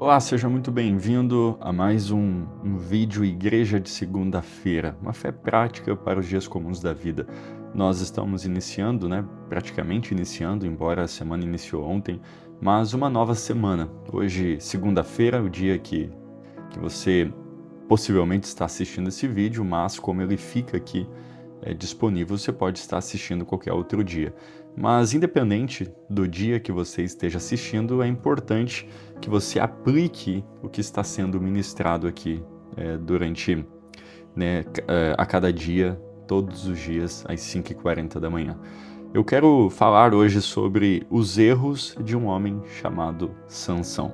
Olá, seja muito bem-vindo a mais um vídeo Igreja de Segunda-feira, uma fé prática para os dias comuns da vida. Nós estamos iniciando, praticamente iniciando, embora a semana iniciou ontem, mas uma nova semana. Hoje, segunda-feira, o dia que você possivelmente está assistindo esse vídeo, mas como ele fica aqui disponível, você pode estar assistindo qualquer outro dia. Mas independente do dia que você esteja assistindo, é importante que você aplique o que está sendo ministrado aqui durante, a cada dia, todos os dias, às 5h40 da manhã. Eu quero falar hoje sobre os erros de um homem chamado Sansão.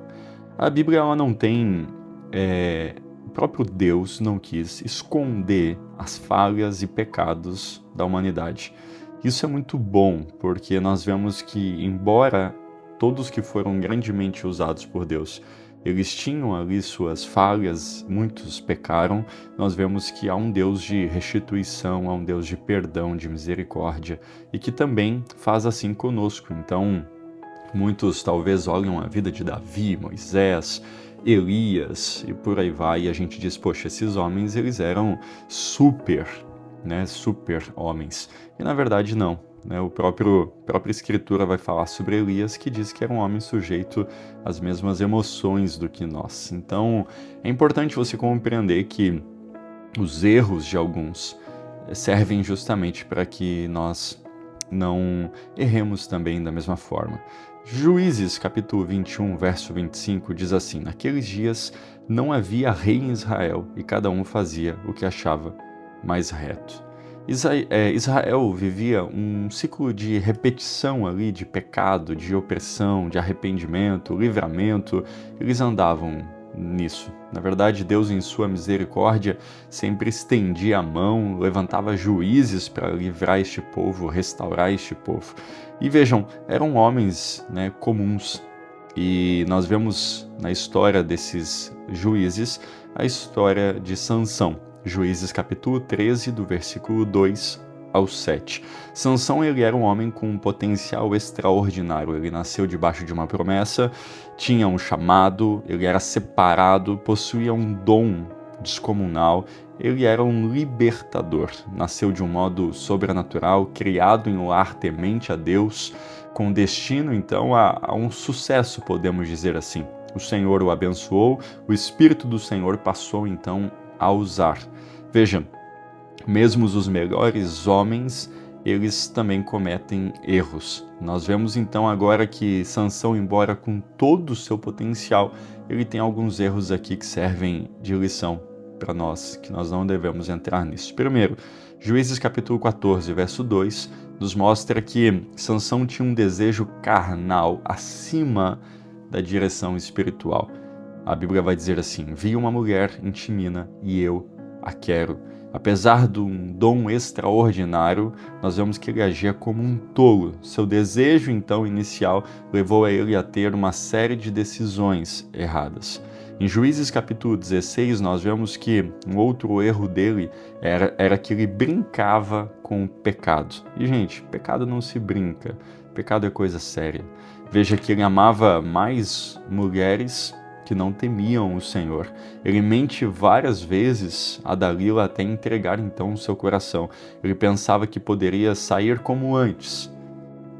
A Bíblia ela não tem... O próprio Deus não quis esconder as falhas e pecados da humanidade. Isso é muito bom, porque nós vemos que, embora todos que foram grandemente usados por Deus, eles tinham ali suas falhas, muitos pecaram, nós vemos que há um Deus de restituição, há um Deus de perdão, de misericórdia, e que também faz assim conosco. Então, muitos talvez olham a vida de Davi, Moisés, Elias e por aí vai, e a gente diz, poxa, esses homens eles eram super homens. E na verdade não. A própria escritura vai falar sobre Elias, que diz que era um homem sujeito às mesmas emoções do que nós. Então é importante você compreender que os erros de alguns servem justamente para que nós não erremos também da mesma forma. Juízes, capítulo 21, verso 25, diz assim: Naqueles dias não havia rei em Israel, e cada um fazia o que achava mais reto. Israel vivia um ciclo de repetição ali, de pecado, de opressão, de arrependimento, livramento. Eles andavam nisso. Na verdade, Deus, em sua misericórdia, sempre estendia a mão, levantava juízes para livrar este povo, restaurar este povo. E vejam, eram homens comuns. E nós vemos na história desses juízes a história de Sansão. Juízes capítulo 13, do versículo 2 ao 7. Sansão ele era um homem com um potencial extraordinário. Ele nasceu debaixo de uma promessa, tinha um chamado, ele era separado, possuía um dom descomunal. Ele era um libertador. Nasceu de um modo sobrenatural, criado em um lar temente a Deus, com destino então a um sucesso, podemos dizer assim. O Senhor o abençoou, o Espírito do Senhor passou então a usar. Veja, mesmo os melhores homens, eles também cometem erros. Nós vemos então agora que Sansão, embora com todo o seu potencial, ele tem alguns erros aqui que servem de lição para nós, que nós não devemos entrar nisso. Primeiro, Juízes capítulo 14, verso 2, nos mostra que Sansão tinha um desejo carnal acima da direção espiritual. A Bíblia vai dizer assim: vi uma mulher em Timina e eu a quero. Apesar de um dom extraordinário, nós vemos que ele agia como um tolo. Seu desejo, então, inicial, levou a ele a ter uma série de decisões erradas. Em Juízes capítulo 16, nós vemos que um outro erro dele era que ele brincava com o pecado. E, gente, pecado não se brinca. Pecado é coisa séria. Veja que ele amava mais mulheres que não temiam o Senhor. Ele mente várias vezes a Dalila até entregar então o seu coração. Ele pensava que poderia sair como antes,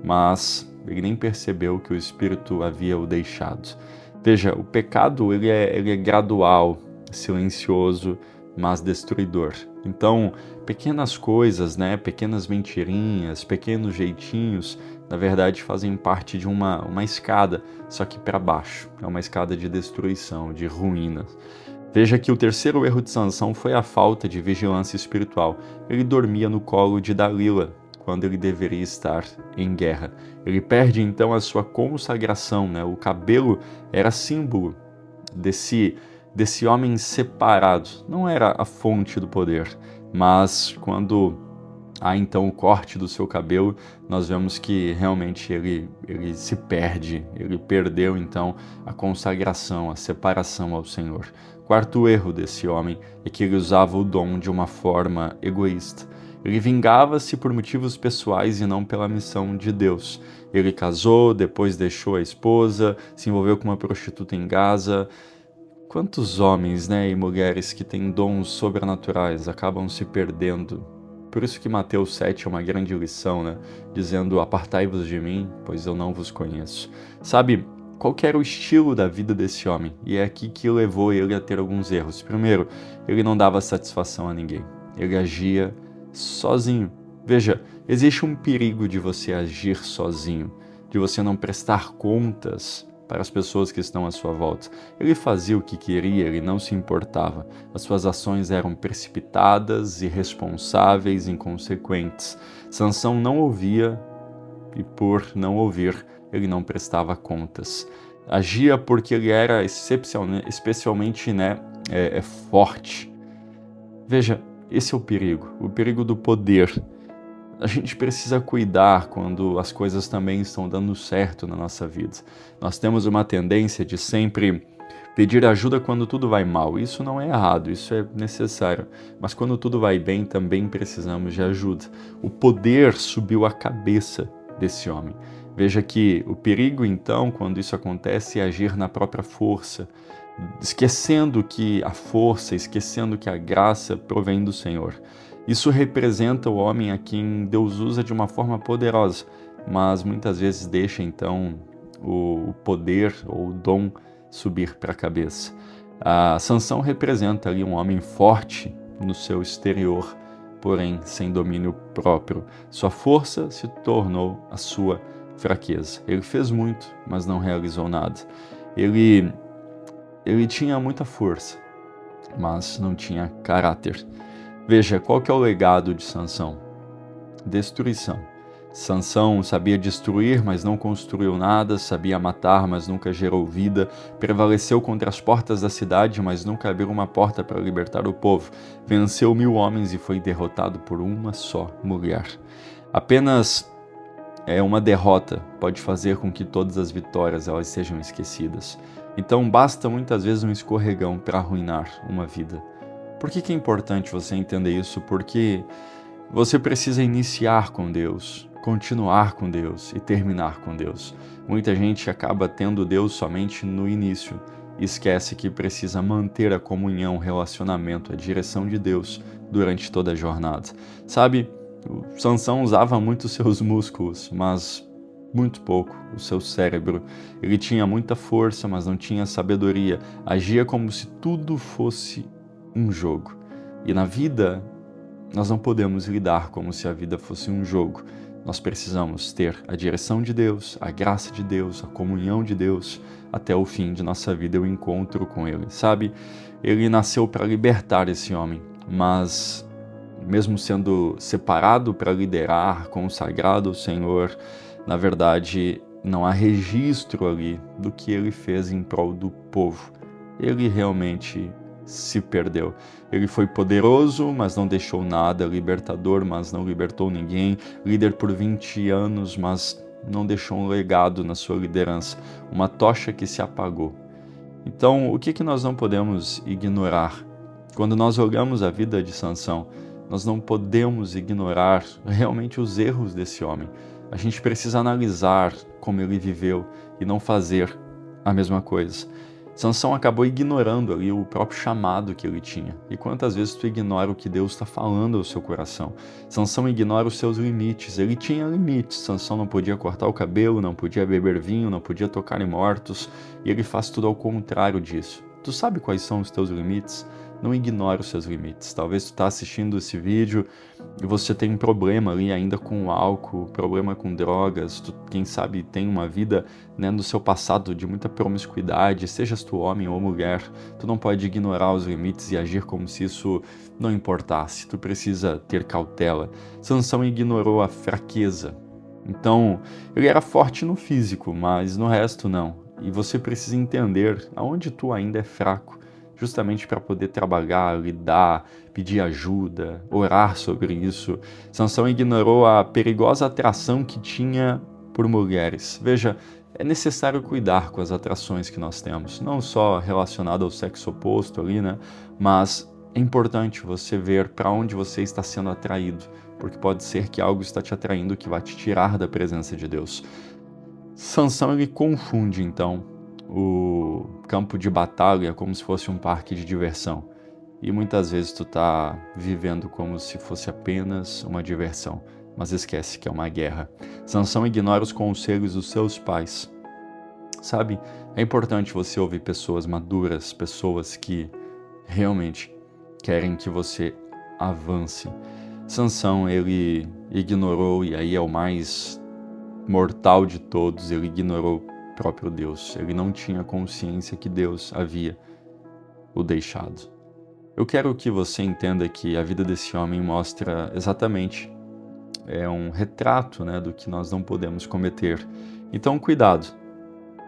mas ele nem percebeu que o Espírito havia o deixado. Veja, o pecado ele é gradual, silencioso, mas destruidor. Então, pequenas coisas, pequenas mentirinhas, pequenos jeitinhos, na verdade fazem parte de uma escada, só que para baixo. É uma escada de destruição, de ruínas. Veja que o terceiro erro de Sansão foi a falta de vigilância espiritual. Ele dormia no colo de Dalila, quando ele deveria estar em guerra. Ele perde então a sua consagração. O cabelo era símbolo desse homem separado. Não era a fonte do poder, mas quando há então o corte do seu cabelo, nós vemos que realmente ele se perde. Ele perdeu então a consagração, a separação ao Senhor. Quarto erro desse homem é que ele usava o dom de uma forma egoísta. Ele vingava-se por motivos pessoais e não pela missão de Deus. Ele casou, depois deixou a esposa, se envolveu com uma prostituta em Gaza. Quantos homens, né, e mulheres que têm dons sobrenaturais acabam se perdendo? Por isso que Mateus 7 é uma grande lição, né? Dizendo, apartai-vos de mim, pois eu não vos conheço. Sabe, qual que era o estilo da vida desse homem? E é aqui que levou ele a ter alguns erros. Primeiro, ele não dava satisfação a ninguém. Ele agia sozinho. Veja, existe um perigo de você agir sozinho, de você não prestar contas para as pessoas que estão à sua volta. Ele fazia o que queria, ele não se importava. As suas ações eram precipitadas, irresponsáveis, inconsequentes. Sansão não ouvia e, por não ouvir, ele não prestava contas. Agia porque ele era especialmente forte. Veja, esse é o perigo do poder. A gente precisa cuidar quando as coisas também estão dando certo na nossa vida. Nós temos uma tendência de sempre pedir ajuda quando tudo vai mal. Isso não é errado, isso é necessário. Mas quando tudo vai bem, também precisamos de ajuda. O poder subiu a cabeça desse homem. Veja que o perigo, então, quando isso acontece, é agir na própria força, esquecendo que a força, esquecendo que a graça provém do Senhor. Isso representa o homem a quem Deus usa de uma forma poderosa, mas muitas vezes deixa então o poder ou o dom subir para a cabeça. Sansão representa ali um homem forte no seu exterior, porém sem domínio próprio. Sua força se tornou a sua fraqueza. Ele fez muito, mas não realizou nada. Ele tinha muita força, mas não tinha caráter. Veja, qual que é o legado de Sansão? Destruição. Sansão sabia destruir, mas não construiu nada, sabia matar, mas nunca gerou vida, prevaleceu contra as portas da cidade, mas nunca abriu uma porta para libertar o povo, venceu 1000 homens e foi derrotado por uma só mulher. Apenas uma derrota pode fazer com que todas as vitórias elas sejam esquecidas. Então basta muitas vezes um escorregão para arruinar uma vida. Por que é importante você entender isso? Porque você precisa iniciar com Deus, continuar com Deus e terminar com Deus. Muita gente acaba tendo Deus somente no início e esquece que precisa manter a comunhão, o relacionamento, a direção de Deus durante toda a jornada. Sabe, Sansão usava muito seus músculos, mas muito pouco o seu cérebro. Ele tinha muita força, mas não tinha sabedoria. Agia como se tudo fosse um jogo. E na vida, nós não podemos lidar como se a vida fosse um jogo. Nós precisamos ter a direção de Deus, a graça de Deus, a comunhão de Deus, até o fim de nossa vida, o encontro com Ele. Sabe, ele nasceu para libertar esse homem, mas mesmo sendo separado para liderar, consagrado ao Senhor, na verdade, não há registro ali do que ele fez em prol do povo. Ele realmente se perdeu. Ele foi poderoso, mas não deixou nada, libertador, mas não libertou ninguém, líder por 20 anos, mas não deixou um legado na sua liderança, uma tocha que se apagou. Então, o que nós não podemos ignorar? Quando nós olhamos a vida de Sansão, nós não podemos ignorar realmente os erros desse homem. A gente precisa analisar como ele viveu e não fazer a mesma coisa. Sansão acabou ignorando ali o próprio chamado que ele tinha. E quantas vezes tu ignora o que Deus está falando ao seu coração? Sansão ignora os seus limites. Ele tinha limites. Sansão não podia cortar o cabelo, não podia beber vinho, não podia tocar em mortos. E ele faz tudo ao contrário disso. Tu sabe quais são os teus limites? Não ignore os seus limites. Talvez tu está assistindo esse vídeo e você tem um problema ali ainda com o álcool, problema com drogas, tu, quem sabe, tem uma vida no seu passado de muita promiscuidade, sejas tu homem ou mulher, tu não pode ignorar os limites e agir como se isso não importasse. Tu precisa ter cautela. Sansão ignorou a fraqueza. Então, ele era forte no físico, mas no resto não. E você precisa entender aonde tu ainda é fraco, justamente para poder trabalhar, lidar, pedir ajuda, orar sobre isso. Sansão ignorou a perigosa atração que tinha por mulheres. Veja, é necessário cuidar com as atrações que nós temos, não só relacionado ao sexo oposto ali, mas é importante você ver para onde você está sendo atraído, porque pode ser que algo está te atraindo que vai te tirar da presença de Deus. Sansão ele confunde então o campo de batalha como se fosse um parque de diversão. E muitas vezes tu tá vivendo como se fosse apenas uma diversão, mas esquece que é uma guerra. Sansão ignora os conselhos dos seus pais. Sabe, é importante você ouvir pessoas maduras, pessoas que realmente querem que você avance. Sansão, ele ignorou, e aí é o mais mortal de todos, ele ignorou o próprio Deus. Ele não tinha consciência que Deus havia o deixado. Eu quero que você entenda que a vida desse homem mostra exatamente, é um retrato, né, do que nós não podemos cometer. Então, cuidado,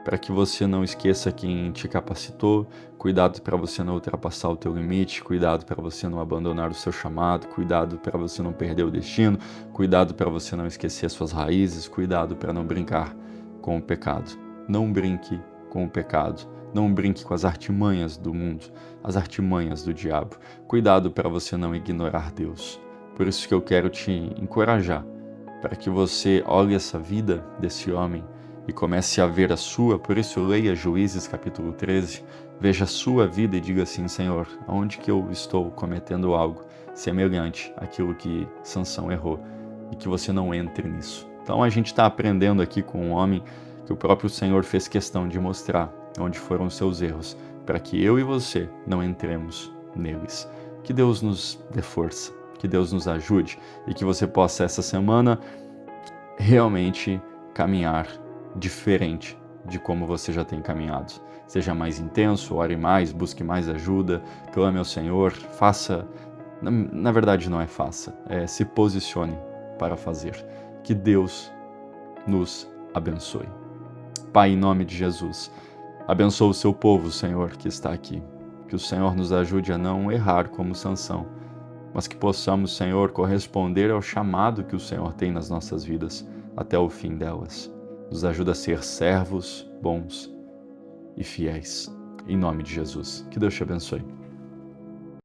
para que você não esqueça quem te capacitou, cuidado para você não ultrapassar o teu limite, cuidado para você não abandonar o seu chamado, cuidado para você não perder o destino, cuidado para você não esquecer as suas raízes, cuidado para não brincar com o pecado. Não brinque com o pecado, não brinque com as artimanhas do mundo, as artimanhas do diabo. Cuidado para você não ignorar Deus. Por isso que eu quero te encorajar, para que você olhe essa vida desse homem e comece a ver a sua. Por isso leia Juízes capítulo 13, veja a sua vida e diga assim: Senhor, aonde que eu estou cometendo algo semelhante àquilo que Sansão errou, e que você não entre nisso. Então a gente está aprendendo aqui com um homem que o próprio Senhor fez questão de mostrar onde foram os seus erros, para que eu e você não entremos neles. Que Deus nos dê força, que Deus nos ajude e que você possa essa semana realmente caminhar diferente de como você já tem caminhado. Seja mais intenso, ore mais, busque mais ajuda, clame ao Senhor, faça, na verdade não é faça, se posicione para fazer. Que Deus nos abençoe. Pai, em nome de Jesus, abençoa o seu povo, Senhor, que está aqui. Que o Senhor nos ajude a não errar como Sansão, mas que possamos, Senhor, corresponder ao chamado que o Senhor tem nas nossas vidas até o fim delas. Nos ajuda a ser servos bons e fiéis. Em nome de Jesus. Que Deus te abençoe.